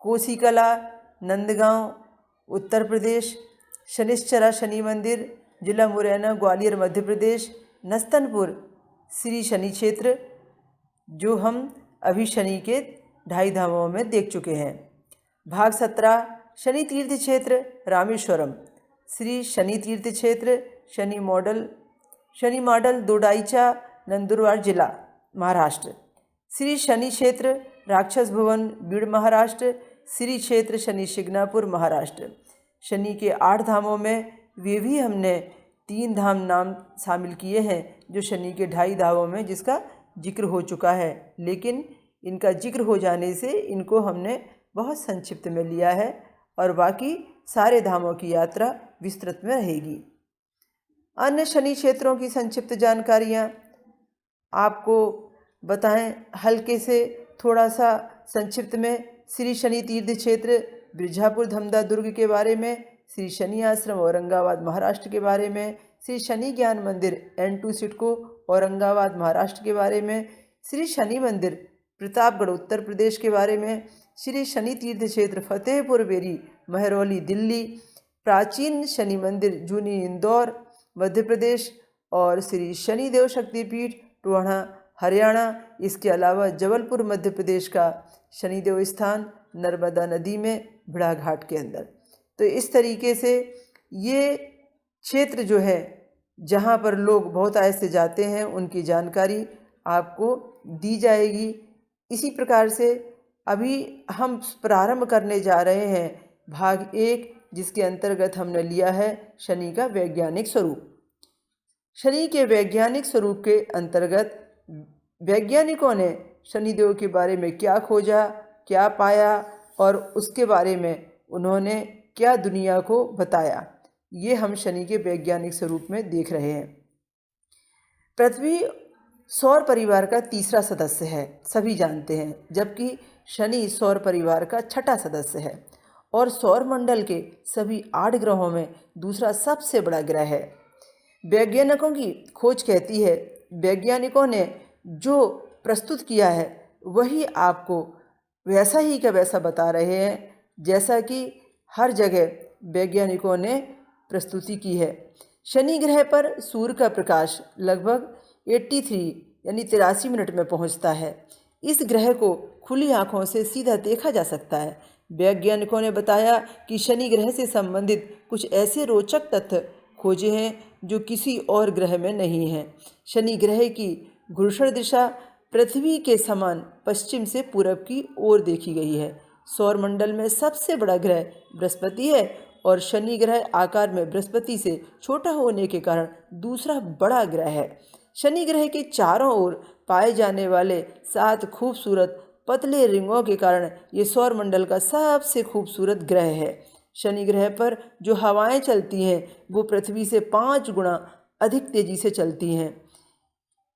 कोसीकला, नंदगांव उत्तर प्रदेश, शनिश्चरा शनि मंदिर जिला मुरैना ग्वालियर मध्य प्रदेश, नस्तनपुर श्री शनि क्षेत्र, जो हम अभी शनि के 2.5 धामों में देख चुके हैं। भाग 17 शनि तीर्थ क्षेत्र रामेश्वरम, श्री शनि तीर्थ क्षेत्र शनि मॉडल दोडाईचा नंदुरबार जिला महाराष्ट्र, श्री शनि क्षेत्र राक्षस भवन बीड़ महाराष्ट्र, श्री क्षेत्र शनि शिग्नापुर महाराष्ट्र। शनि के 8 धामों में वे भी हमने 3 धाम नाम शामिल किए हैं, जो शनि के 2.5 धामों में जिसका जिक्र हो चुका है, लेकिन इनका जिक्र हो जाने से इनको हमने बहुत संक्षिप्त में लिया है और बाकी सारे धामों की यात्रा विस्तृत में रहेगी। अन्य शनि क्षेत्रों की संक्षिप्त जानकारियाँ आपको बताएं हल्के से थोड़ा सा संक्षिप्त में। श्री शनि तीर्थ क्षेत्र बिरजापुर धमदा दुर्ग के बारे में, श्री शनि आश्रम औरंगाबाद महाराष्ट्र के बारे में, श्री शनि ज्ञान मंदिर N2 सिडको औरंगाबाद महाराष्ट्र के बारे में, श्री शनि मंदिर प्रतापगढ़ उत्तर प्रदेश के बारे में, श्री शनि तीर्थ क्षेत्र फतेहपुर बेरी महरौली दिल्ली, प्राचीन शनि मंदिर जूनी इंदौर मध्य प्रदेश और श्री शनिदेव शक्तिपीठ टोहाना हरियाणा। इसके अलावा जबलपुर मध्य प्रदेश का शनिदेव स्थान नर्मदा नदी में भिड़ा घाट के अंदर। तो इस तरीके से ये क्षेत्र जो है जहाँ पर लोग बहुत आय से जाते हैं, उनकी जानकारी आपको दी जाएगी। इसी प्रकार से अभी हम प्रारंभ करने जा रहे हैं भाग 1, जिसके अंतर्गत हमने लिया है शनि का वैज्ञानिक स्वरूप। शनि के वैज्ञानिक स्वरूप के अंतर्गत वैज्ञानिकों ने शनिदेव के बारे में क्या खोजा, क्या पाया और उसके बारे में उन्होंने क्या दुनिया को बताया, ये हम शनि के वैज्ञानिक स्वरूप में देख रहे हैं। पृथ्वी सौर परिवार का 3रा सदस्य है, सभी जानते हैं, जबकि शनि सौर परिवार का 6ठा सदस्य है और सौर मंडल के सभी 8 ग्रहों में दूसरा सबसे बड़ा ग्रह है। वैज्ञानिकों की खोज कहती है, वैज्ञानिकों ने जो प्रस्तुत किया है वही आपको वैसा ही का वैसा बता रहे हैं जैसा कि हर जगह वैज्ञानिकों ने प्रस्तुति की है। शनि ग्रह पर सूर्य का प्रकाश लगभग 83 यानी 83 मिनट में पहुंचता है। इस ग्रह को खुली आंखों से सीधा देखा जा सकता है। वैज्ञानिकों ने बताया कि शनि ग्रह से संबंधित कुछ ऐसे रोचक तथ्य खोजे हैं जो किसी और ग्रह में नहीं हैं। शनि ग्रह की घूर्षण दिशा पृथ्वी के समान पश्चिम से पूरब की ओर देखी गई है। सौरमंडल में सबसे बड़ा ग्रह बृहस्पति है और शनि ग्रह आकार में बृहस्पति से छोटा होने के कारण दूसरा बड़ा ग्रह है। शनि ग्रह के चारों ओर पाए जाने वाले 7 खूबसूरत पतले रिंगों के कारण ये सौरमंडल का सबसे खूबसूरत ग्रह है। शनि ग्रह पर जो हवाएं चलती हैं वो पृथ्वी से 5 गुना अधिक तेजी से चलती हैं।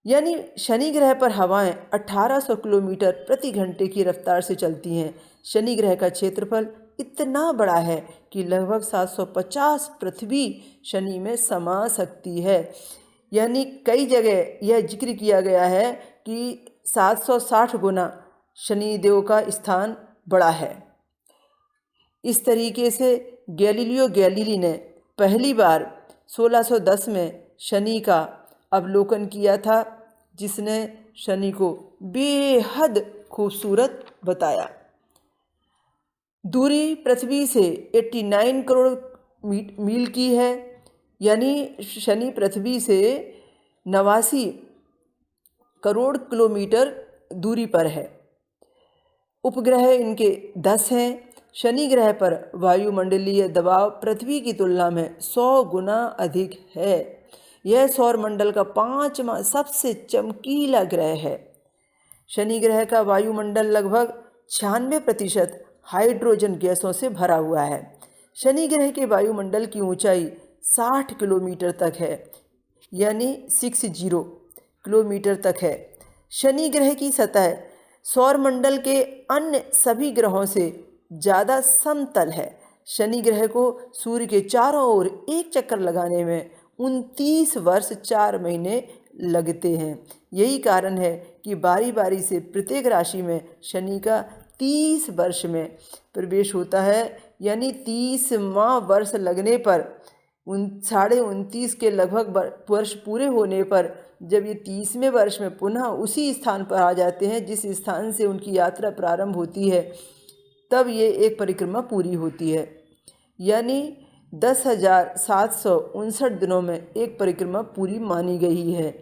यानी शनि ग्रह पर हवाएं 1800 किलोमीटर प्रति घंटे की रफ्तार से चलती हैं। शनि ग्रह का क्षेत्रफल इतना बड़ा है कि लगभग 750 पृथ्वी शनि में समा सकती है। यानी कई जगह यह जिक्र किया गया है कि 760 गुना शनिदेव का स्थान बड़ा है। इस तरीके से गैलीलियो गैलीली ने पहली बार 1610 में शनि का अवलोकन किया था, जिसने शनि को बेहद खूबसूरत बताया। दूरी पृथ्वी से 89 करोड़ मील की है, यानी शनि पृथ्वी से 89 करोड़ किलोमीटर दूरी पर है। उपग्रह इनके 10 हैं। शनि ग्रह पर वायुमंडलीय दबाव पृथ्वी की तुलना में 100 गुना अधिक है। यह सौरमंडल का 5वां सबसे चमकीला ग्रह है। शनि ग्रह का वायुमंडल लगभग 96% हाइड्रोजन गैसों से भरा हुआ है। शनि ग्रह के वायुमंडल की ऊंचाई 60 किलोमीटर तक है, यानी 60 किलोमीटर तक है। शनि ग्रह की सतह सौरमंडल के अन्य सभी ग्रहों से ज़्यादा समतल है। शनि ग्रह को सूर्य के चारों ओर एक चक्कर लगाने में 29 वर्ष 4 महीने लगते हैं। यही कारण है कि बारी बारी से प्रत्येक राशि में शनि का 30 वर्ष में प्रवेश होता है, यानी 30वां वर्ष लगने पर 29.5 के लगभग वर्ष पूरे होने पर जब ये 30वें वर्ष में पुनः उसी स्थान पर आ जाते हैं जिस स्थान से उनकी यात्रा प्रारंभ होती है, तब ये एक परिक्रमा पूरी होती है। यानी 10,759 दिनों में एक परिक्रमा पूरी मानी गई है।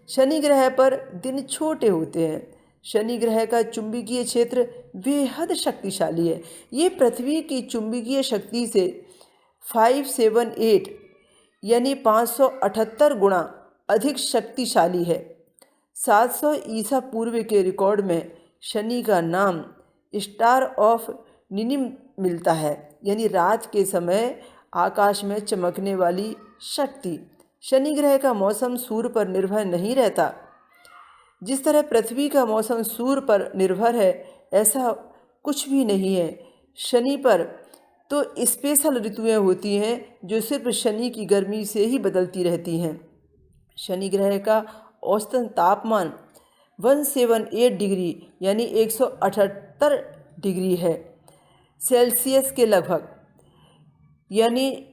शनि ग्रह पर दिन छोटे होते हैं। शनि ग्रह का चुंबकीय क्षेत्र बेहद शक्तिशाली है। ये पृथ्वी की चुंबकीय शक्ति से 578 यानी 578 गुना अधिक शक्तिशाली है। 700 ईसा पूर्व के रिकॉर्ड में शनि का नाम स्टार ऑफ निनिम मिलता है, यानी रात के समय आकाश में चमकने वाली शक्ति। शनि ग्रह का मौसम सूर्य पर निर्भर नहीं रहता। जिस तरह पृथ्वी का मौसम सूर्य पर निर्भर है, ऐसा कुछ भी नहीं है। शनि पर तो स्पेशल ऋतुएं होती हैं जो सिर्फ शनि की गर्मी से ही बदलती रहती हैं। शनि ग्रह का औसतन तापमान 178 डिग्री यानी 178 डिग्री है सेल्सियस के लगभग, यानी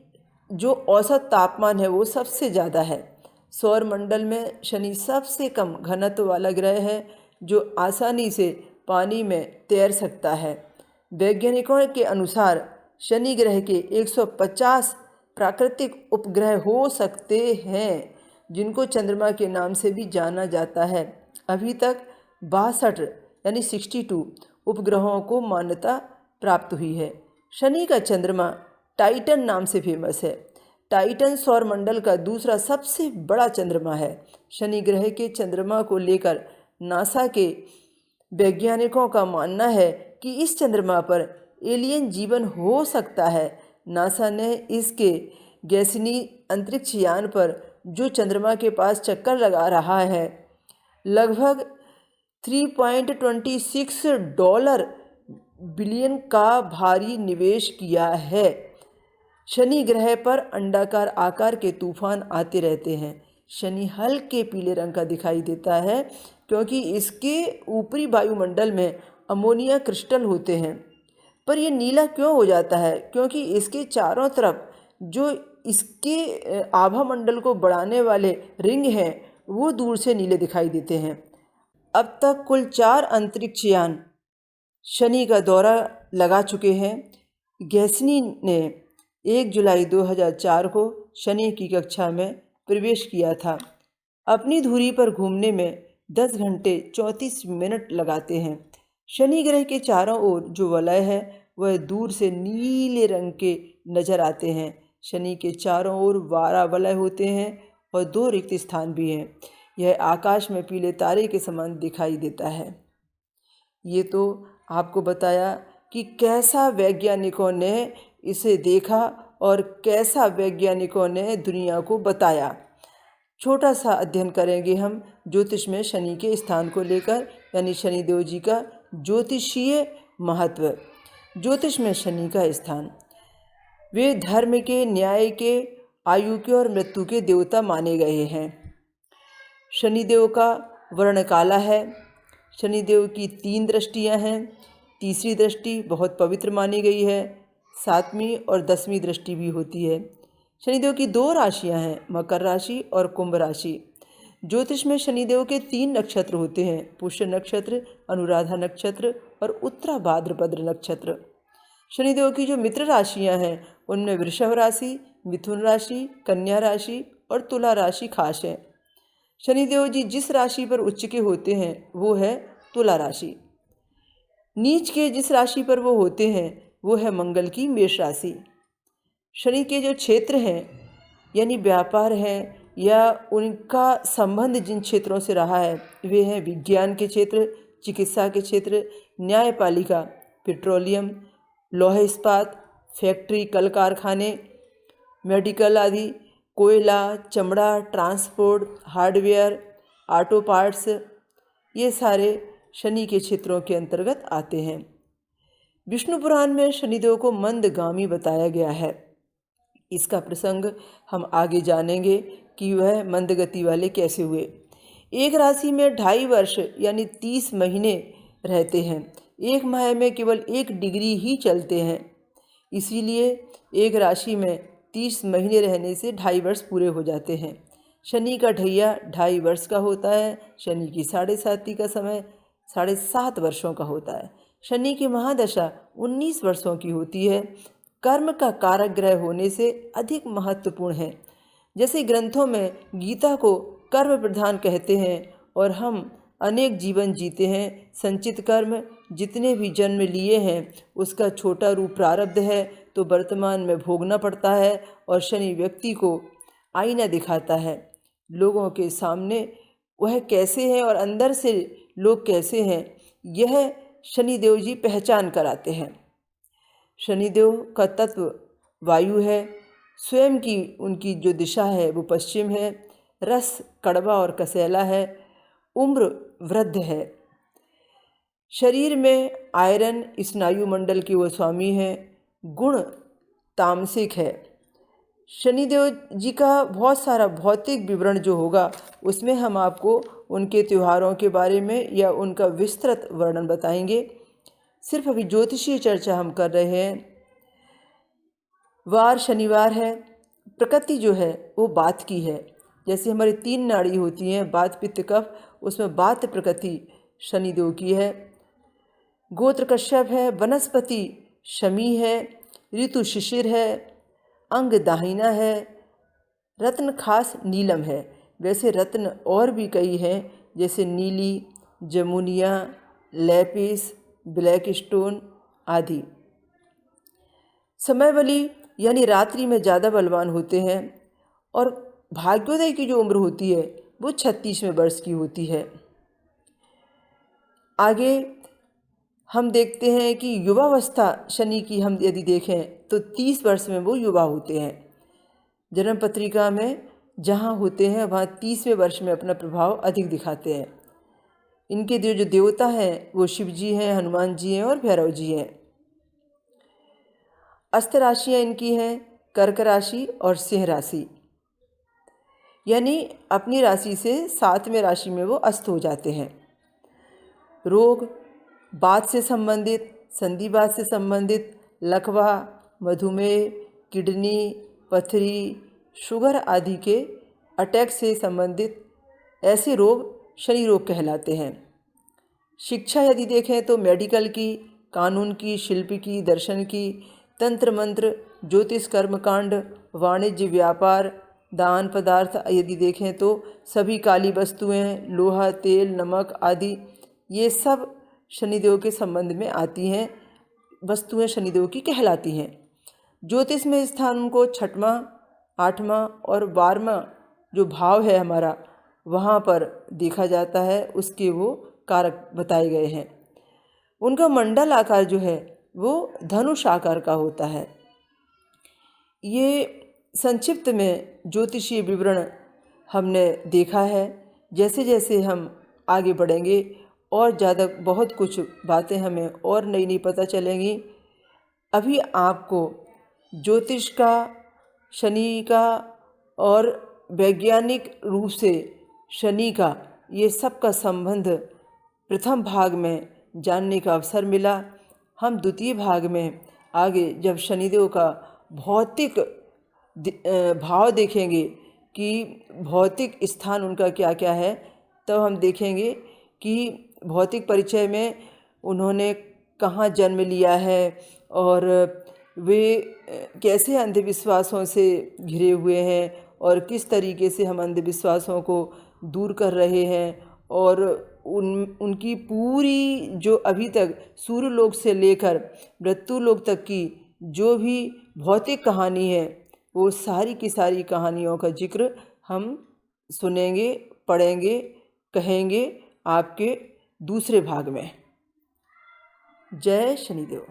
जो औसत तापमान है वो सबसे ज़्यादा है। सौरमंडल में शनि सबसे कम घनत्व वाला ग्रह है जो आसानी से पानी में तैर सकता है। वैज्ञानिकों के अनुसार शनि ग्रह के 150 प्राकृतिक उपग्रह हो सकते हैं जिनको चंद्रमा के नाम से भी जाना जाता है। अभी तक 62 यानी 62 उपग्रहों को मान्यता प्राप्त हुई है। शनि का चंद्रमा टाइटन नाम से फेमस है। टाइटन सौरमंडल का दूसरा सबसे बड़ा चंद्रमा है। शनि ग्रह के चंद्रमा को लेकर नासा के वैज्ञानिकों का मानना है कि इस चंद्रमा पर एलियन जीवन हो सकता है। नासा ने इसके गैसिनी अंतरिक्ष यान पर जो चंद्रमा के पास चक्कर लगा रहा है, लगभग $3.26 बिलियन का भारी निवेश किया है। शनि ग्रह पर अंडाकार आकार के तूफान आते रहते हैं। शनि हल्के पीले रंग का दिखाई देता है क्योंकि इसके ऊपरी वायुमंडल में अमोनिया क्रिस्टल होते हैं। पर यह नीला क्यों हो जाता है? क्योंकि इसके चारों तरफ जो इसके आभा मंडल को बढ़ाने वाले रिंग हैं वो दूर से नीले दिखाई देते हैं। अब तक कुल 4 अंतरिक्ष यान शनि का दौरा लगा चुके हैं। गैसिनी ने 1 जुलाई 2004 को शनि की कक्षा में प्रवेश किया था। अपनी धुरी पर घूमने में 10 घंटे 34 मिनट लगाते हैं। शनि ग्रह के चारों ओर जो वलय है वह दूर से नीले रंग के नजर आते हैं। शनि के चारों ओर 12 वलय होते हैं और 2 रिक्त स्थान भी हैं। यह आकाश में पीले तारे के समान दिखाई देता है। ये तो आपको बताया कि कैसा वैज्ञानिकों ने इसे देखा और कैसा वैज्ञानिकों ने दुनिया को बताया। छोटा सा अध्ययन करेंगे हम ज्योतिष में शनि के स्थान को लेकर, यानी शनिदेव जी का ज्योतिषीय महत्व। ज्योतिष में शनि का स्थान, वे धर्म के, न्याय के, आयु के और मृत्यु के देवता माने गए हैं। शनिदेव का वर्ण काला है। शनिदेव की 3 दृष्टियां हैं। तीसरी दृष्टि बहुत पवित्र मानी गई है। 7वीं और 10वीं दृष्टि भी होती है। शनिदेव की 2 राशियां हैं, मकर राशि और कुंभ राशि। ज्योतिष में शनिदेव के 3 नक्षत्र होते हैं, पुष्य नक्षत्र, अनुराधा नक्षत्र और उत्तरा भाद्रपद नक्षत्र। शनिदेव की जो मित्र राशियां हैं उनमें वृषभ राशि, मिथुन राशि, कन्या राशि और तुला राशि खास है। शनिदेव जी जिस राशि पर उच्च के होते हैं वो है तुला राशि। नीच के जिस राशि पर वो होते हैं वो है मंगल की मेष राशि। शनि के जो क्षेत्र हैं यानी व्यापार है या उनका संबंध जिन क्षेत्रों से रहा है वे हैं विज्ञान के क्षेत्र, चिकित्सा के क्षेत्र, न्यायपालिका, पेट्रोलियम, लौह इस्पात, फैक्ट्री, कल कारखाने, मेडिकल आदि, कोयला, चमड़ा, ट्रांसपोर्ट, हार्डवेयर, ऑटो पार्ट्स, ये सारे शनि के क्षेत्रों के अंतर्गत आते हैं। विष्णु पुराण में शनिदेव को मंदगामी बताया गया है। इसका प्रसंग हम आगे जानेंगे कि वह मंदगति वाले कैसे हुए। एक राशि में 2.5 वर्ष यानी 30 महीने रहते हैं। एक माह में केवल 1 डिग्री ही चलते हैं। इसीलिए एक राशि में 30 महीने रहने से 2.5 वर्ष पूरे हो जाते हैं। शनि का ढैया 2.5 वर्ष का होता है। शनि की 7.5 का समय 7.5 वर्षों का होता है। शनि की महादशा 19 वर्षों की होती है। कर्म का कारक ग्रह होने से अधिक महत्वपूर्ण है। जैसे ग्रंथों में गीता को कर्म प्रधान कहते हैं और हम अनेक जीवन जीते हैं। संचित कर्म जितने भी जन्म लिए हैं उसका छोटा रूप प्रारब्ध है तो वर्तमान में भोगना पड़ता है और शनि व्यक्ति को आईना दिखाता है। लोगों के सामने वह कैसे हैं और अंदर से लोग कैसे हैं यह शनिदेव जी पहचान कराते हैं। शनिदेव का तत्व वायु है। स्वयं की उनकी जो दिशा है वो पश्चिम है। रस कड़वा और कसैला है। उम्र वृद्ध है। शरीर में आयरन स्नायु मंडल के वो स्वामी हैं। गुण तामसिक है। शनिदेव जी का बहुत सारा भौतिक विवरण जो होगा उसमें हम आपको उनके त्योहारों के बारे में या उनका विस्तृत वर्णन बताएंगे। सिर्फ अभी ज्योतिषीय चर्चा हम कर रहे हैं। वार शनिवार है। प्रकृति जो है वो बात की है। जैसे हमारी 3 नाड़ी होती हैं, बात पित्त कफ, उसमें बात प्रकृति शनिदेव की है। गोत्र कश्यप है। वनस्पति शमी है। ऋतु शिशिर है। अंग दाहिना है। रत्न खास नीलम है। वैसे रत्न और भी कई हैं जैसे नीली, जमुनिया, लैपिस, ब्लैक स्टोन आदि। समय बली यानी रात्रि में ज़्यादा बलवान होते हैं और भाग्योदय की जो उम्र होती है वो 36वें वर्ष की होती है। आगे हम देखते हैं कि युवावस्था शनि की हम यदि देखें तो 30 वर्ष में वो युवा होते हैं। जन्म पत्रिका में जहाँ होते हैं वहाँ 30वें वर्ष में अपना प्रभाव अधिक दिखाते हैं। इनके जो देवता हैं वो शिव जी हैं, हनुमान जी हैं और भैरव जी हैं। अस्त राशियाँ इनकी हैं कर्क राशि और सिंह राशि, यानी अपनी राशि से 7वें राशि में वो अस्त हो जाते हैं। रोग वात से संबंधित, संधिवात से संबंधित, लकवा, मधुमेह, किडनी, पथरी, शुगर आदि के अटैक से संबंधित ऐसे रोग शनि रोग कहलाते हैं। शिक्षा यदि देखें तो मेडिकल की, कानून की, शिल्प की, दर्शन की, तंत्र मंत्र, ज्योतिष, कर्मकांड, वाणिज्य, व्यापार, दान पदार्थ यदि देखें तो सभी काली वस्तुएं, लोहा, तेल, नमक आदि ये सब शनिदेव के संबंध में आती हैं। वस्तुएं शनिदेव की कहलाती हैं। ज्योतिष में स्थान उनको 6वां, 8वां और 12वां जो भाव है हमारा वहाँ पर देखा जाता है। उसके वो कारक बताए गए हैं। उनका मंडल आकार जो है वो धनुष आकार का होता है। ये संक्षिप्त में ज्योतिषीय विवरण हमने देखा है। जैसे जैसे हम आगे बढ़ेंगे और ज़्यादा बहुत कुछ बातें हमें और नई नई पता चलेंगी। अभी आपको ज्योतिष का, शनि का और वैज्ञानिक रूप से शनि का, ये सब का संबंध प्रथम भाग में जानने का अवसर मिला। हम द्वितीय भाग में आगे जब शनिदेव का भौतिक भाव देखेंगे कि भौतिक स्थान उनका क्या क्या है, तब हम देखेंगे कि भौतिक परिचय में उन्होंने कहाँ जन्म लिया है और वे कैसे अंधविश्वासों से घिरे हुए हैं और किस तरीके से हम अंधविश्वासों को दूर कर रहे हैं। और उनकी पूरी जो अभी तक सूर्यलोक से लेकर मृत्युलोक तक की जो भी भौतिक कहानी है, वो सारी की सारी कहानियों का जिक्र हम सुनेंगे, पढ़ेंगे, कहेंगे आपके दूसरे भाग में। जय शनिदेव।